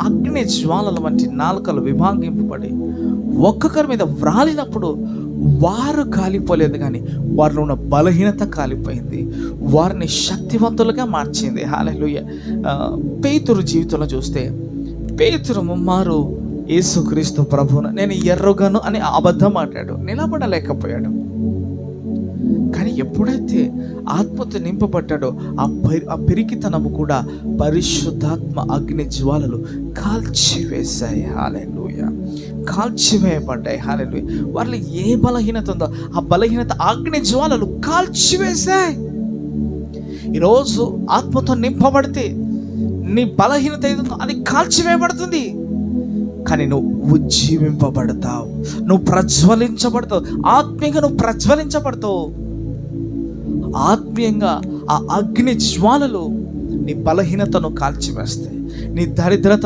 అగ్ని జ్వాలల వంటి నాలుకలు విభాగింపబడి ఒక్కొక్కరి మీద వ్రాలినప్పుడు వారు కాలిపోలేదు, కానీ వారిలో ఉన్న బలహీనత కాలిపోయింది, వారిని శక్తివంతులుగా మార్చింది. హల్లెలూయా. పేతురు జీవితంలో చూస్తే, పేతురు ముమ్మారు యేసుక్రీస్తు ప్రభువును నేను ఎర్రగను అని అబద్ధం ఆడాడు, నిలబడలేకపోయాడు. కానీ ఎప్పుడైతే ఆత్మతో నింపబడ్డాడో ఆ పిరికితనము కూడా పరిశుద్ధాత్మ అగ్ని జ్వాలలు కాల్చివేశాయి. హల్లెలూయా. కాల్చివేయబడ్డాయి. హల్లెలూయా. వారిలో ఏ బలహీనత ఉందో ఆ బలహీనత అగ్ని జ్వాలలు కాల్చివేశాయి. ఈరోజు ఆత్మతో నింపబడితే నీ బలహీనత ఏదో అది కాల్చివేయబడుతుంది, కానీ నువ్వు ఉజ్జీవింపబడతావు, నువ్వు ప్రజ్వలించబడతావు, ఆత్మీయంగా నువ్వు ప్రజ్వలించబడతావు. ఆత్మీయంగా ఆ అగ్ని జ్వాలలు నీ బలహీనతను కాల్చివేస్తాయి, నీ దరిద్రతను